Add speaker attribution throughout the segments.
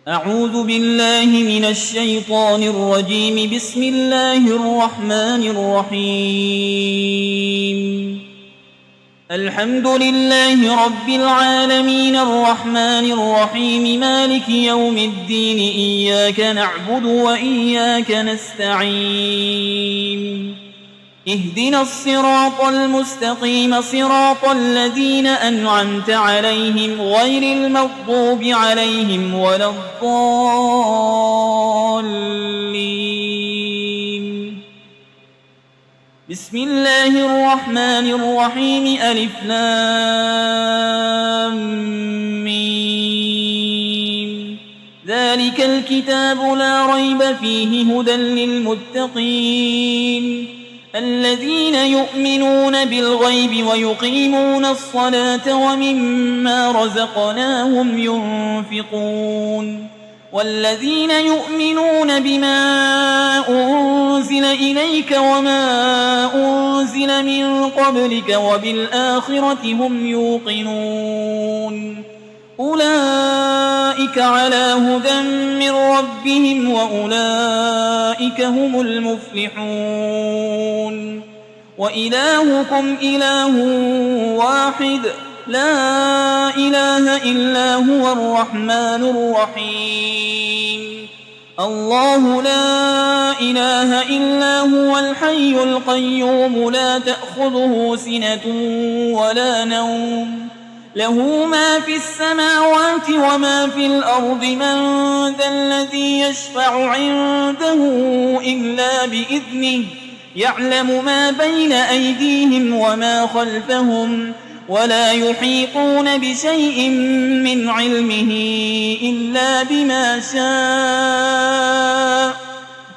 Speaker 1: أعوذ بالله من الشيطان الرجيم. بسم الله الرحمن الرحيم. الحمد لله رب العالمين الرحمن الرحيم مالك يوم الدين. إياك نعبد وإياك نستعين. اهدنا الصراط المستقيم صراط الذين أنعمت عليهم غير المغضوب عليهم ولا الضالين. بسم الله الرحمن الرحيم. ألف لام ميم. ذلك الكتاب لا ريب فيه هدى للمتقين الذين يؤمنون بالغيب ويقيمون الصلاة ومما رزقناهم ينفقون والذين يؤمنون بما أنزل إليك وما أنزل من قبلك وبالآخرة هم يوقنون أولئك على هدى من ربهم وأولئك هم المفلحون. وإلهكم إله واحد لا إله إلا هو الرحمن الرحيم. الله لا إله إلا هو الحي القيوم لا تأخذه سنة ولا نوم له ما في السماوات وما في الأرض. من ذا الذي يشفع عنده إلا بإذنه يعلم ما بين أيديهم وما خلفهم ولا يحيطون بشيء من علمه إلا بما شاء.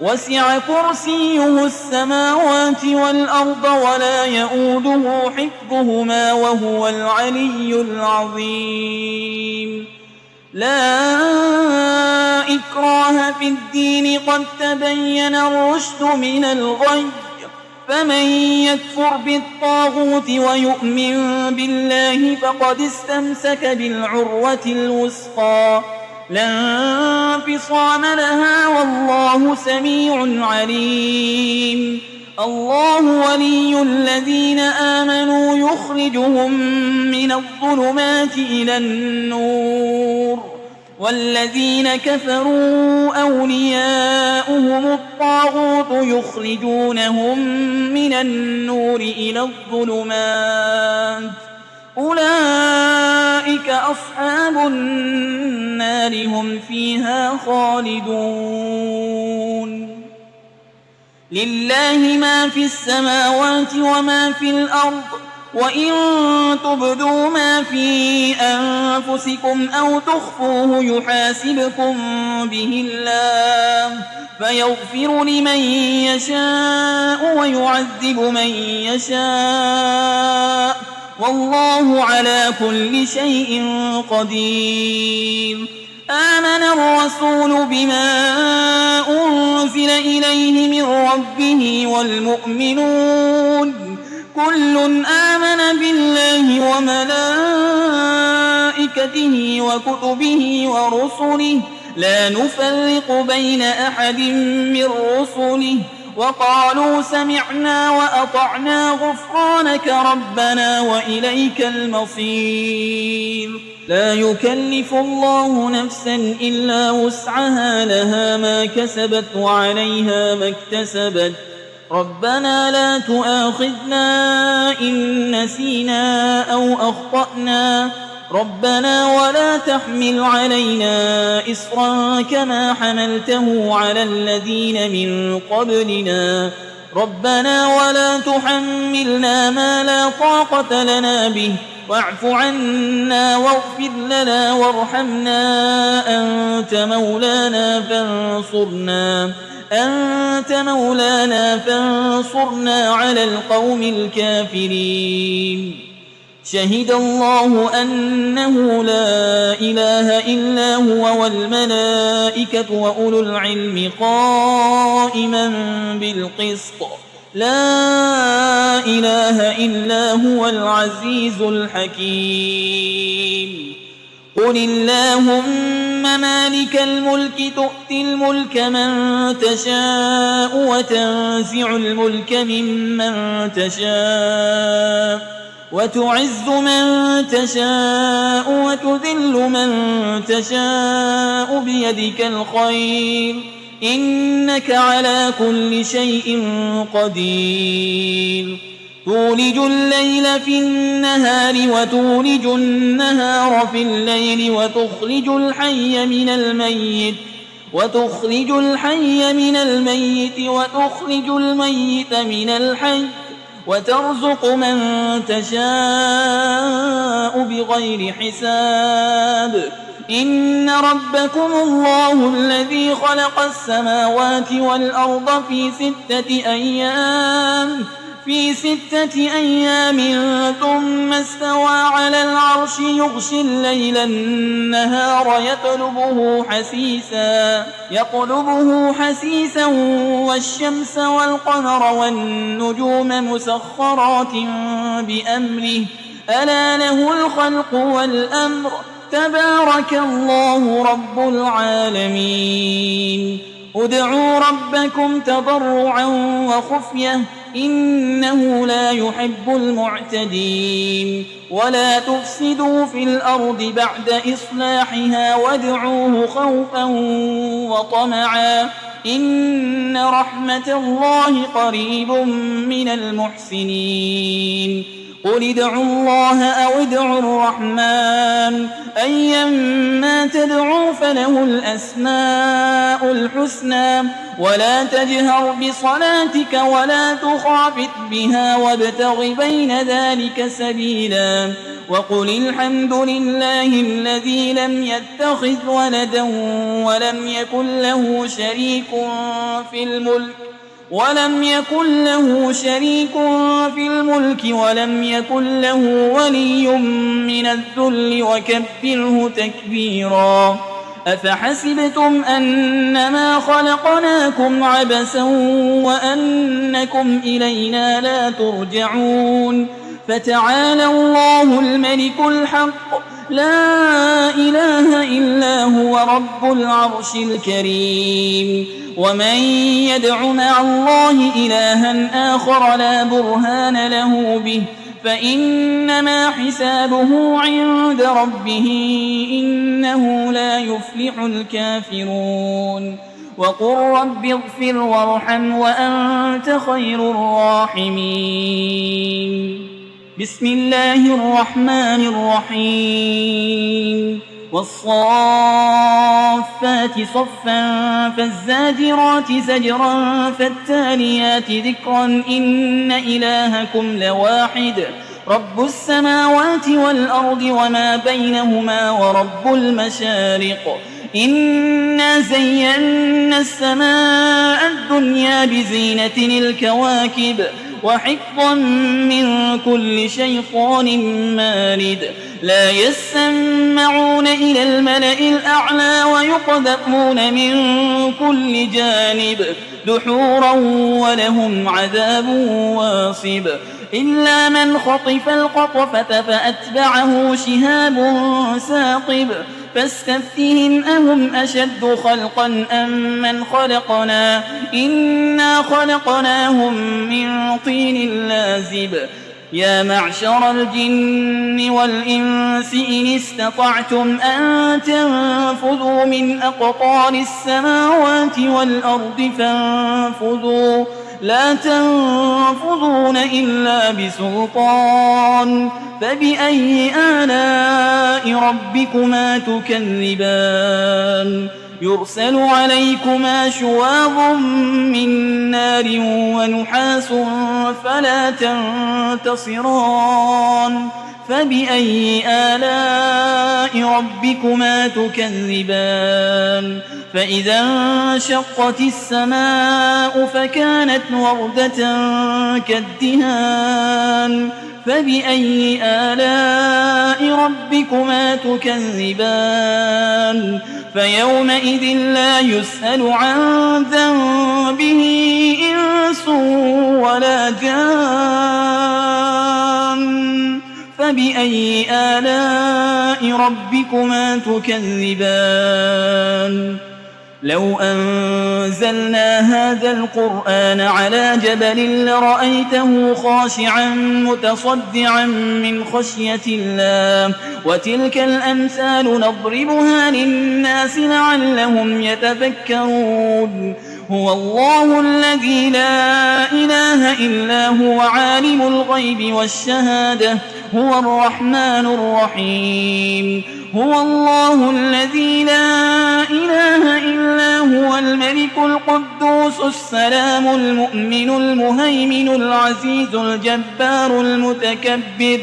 Speaker 1: وسع كرسيه السماوات والأرض ولا يؤوده حفظهما وهو العلي العظيم. لا إكراه في الدين قد تبين الرشد من الغي. فمن يكفر بالطاغوت ويؤمن بالله فقد استمسك بالعروة الوثقى لا انفصام لها والله سميع عليم. الله ولي الذين آمنوا يخرجهم من الظلمات إلى النور والذين كفروا أولياؤهم الطاغوت يخرجونهم من النور إلى الظلمات. أولئك أصحاب النار هم فيها خالدون. لله ما في السماوات وما في الأرض وإن تبدوا ما في أنفسكم أو تخفوه يحاسبكم به الله فيغفر لمن يشاء ويعذب من يشاء والله على كل شيء قدير. آمن الرسول بما أنزل إليه من ربه والمؤمنون كل آمن بالله وملائكته وكتبه ورسله لا نفرق بين أحد من رسله وقالوا سمعنا وأطعنا غفرانك ربنا وإليك المصير. لا يكلف الله نفسا إلا وسعها لها ما كسبت وعليها ما اكتسبت. ربنا لا تؤاخذنا إن نسينا أو أخطأنا ربنا ولا تحمل علينا إصرا كما حملته على الذين من قبلنا ربنا ولا تحملنا ما لا طاقة لنا به واعف عنا واغفر لنا وارحمنا أنت مولانا فانصرنا على القوم الكافرين. شهد الله أنه لا إله إلا هو والملائكة وأولو العلم قائما بالقسط لا إله إلا هو العزيز الحكيم. قل اللهم مالك الملك تؤتي الملك من تشاء وتنزع الملك ممن تشاء وتعز من تشاء وتذل من تشاء بيدك الخير إنك على كل شيء قدير تولج الليل في النهار وتولج النهار في الليل وتخرج الحي من الميت وتخرج الميت من الحي وترزق من تشاء بغير حساب إن ربكم الله الذي خلق السماوات والأرض في 6 أيام ثم استوى على العرش يغشي الليل النهار يطلبه حسيسا والشمس والقمر والنجوم مسخرات بأمره ألا له الخلق والأمر تبارك الله رب العالمين ادعوا ربكم تضرعا وخفية إنه لا يحب المعتدين ولا تفسدوا في الأرض بعد إصلاحها وادعوه خوفا وطمعا إن رحمة الله قريب من المحسنين قل ادعوا الله أو ادعوا الرحمن أيما تدعوا فله الأسماء الحسنى ولا تجهر بصلاتك ولا تخافت بها وابتغ بين ذلك سبيلا وقل الحمد لله الذي لم يتخذ ولدا ولم يكن له شريك في الملك ولم يكن له ولي من الذل وكبره تكبيرا أفحسبتم أنما خلقناكم عبثا وأنكم إلينا لا ترجعون فتعالى الله الملك الحق لا إله إلا هو رب العرش الكريم ومن يدع مع الله إلها آخر لا برهان له به فإنما حسابه عند ربه إنه لا يفلح الكافرون وقل رب اغفر وارحم وأنت خير الراحمين بسم الله الرحمن الرحيم والصافات صفا فالزاجرات زجرا فالتاليات ذكرا إن إلهكم لواحد رب السماوات والأرض وما بينهما ورب المشارق إنا زينا السماء الدنيا بزينة الكواكب وحفظا من كل شيطان مارد لا يسمعون إلى الملأ الأعلى ويقذفون من كل جانب دحورا ولهم عذاب واصب إلا من خطف الخطفة فأتبعه شهاب ثاقب فاستفتهم أهم أشد خلقا أم من خلقنا إنا خلقناهم من طين لازب يا معشر الجن والإنس إن استطعتم أن تنفذوا من أقطار السماوات والأرض فانفذوا لا تنفذون إلا بسلطان فبأي آلاء ربكما تكذبان يرسل عليكما شواظ من نار ونحاس فلا تنتصران فبأي آلاء ربكما تكذبان فإذا انشقت السماء فكانت وردة كالدهان فبأي آلاء ربكما تكذبان فيومئذ لا يسأل عن ذنبه إنس ولا جان فبأي آلاء ربكما تكذبان لو أنزلنا هذا القرآن على جبل لرأيته خاشعا متصدعا من خشية الله وتلك الأمثال نضربها للناس لعلهم يتفكرون هو الله الذي لا إله إلا هو عالم الغيب والشهادة هو الرحمن الرحيم هو الله الذي لا إله إلا هو الملك القدوس السلام المؤمن المهيمن العزيز الجبار المتكبر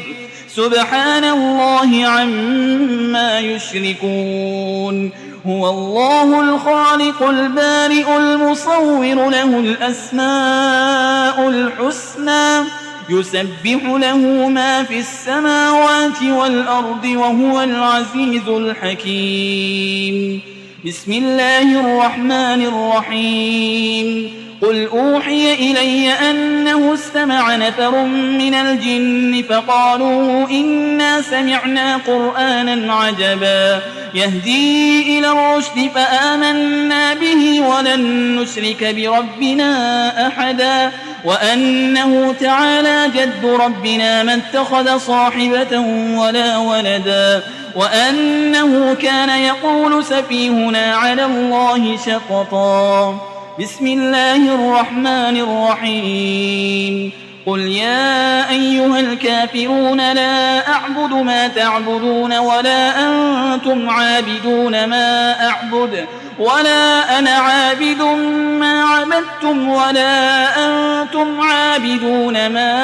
Speaker 1: سبحان الله عما يشركون هو الله الخالق البارئ المصور له الأسماء الحسنى يسبح له ما في السماوات والأرض وهو العزيز الحكيم بسم الله الرحمن الرحيم قل أوحي إلي أنه استمع نفر من الجن فقالوا إنا سمعنا قرآنا عجبا يهدي إلى الرشد فآمنا به ولن نشرك بربنا أحدا وأنه تعالى جد ربنا ما اتخذ صاحبة ولا ولدا وأنه كان يقول سفيهنا على الله شططا بسم الله الرحمن الرحيم قل يا أيها الكافرون لا أعبد ما تعبدون ولا أنتم عابدون ما أعبد ولا أنا عابد ما عبدتم ولا أنتم عابدون ما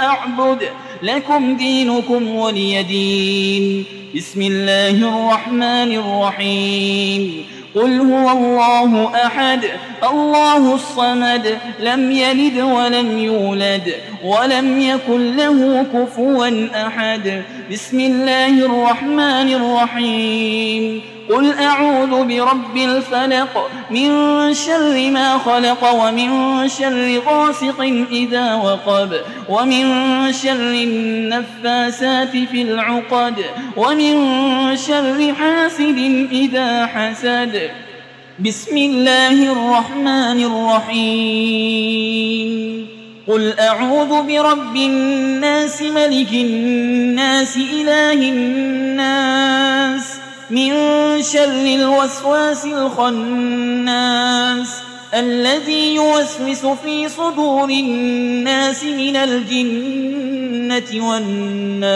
Speaker 1: أعبد لكم دينكم ولي دين بسم الله الرحمن الرحيم قل هو الله أحد الله الصمد لم يلد ولم يولد ولم يكن له كفوا أحد بسم الله الرحمن الرحيم قل أعوذ برب الفلق من شر ما خلق ومن شر غاسق إذا وقب ومن شر النفاسات في العقد ومن شر حاسد إذا حسد بسم الله الرحمن الرحيم قل أعوذ برب الناس ملك الناس إله الناس من شر الوسواس الخناس الذي يوسوس في صدور الناس من الجنة والناس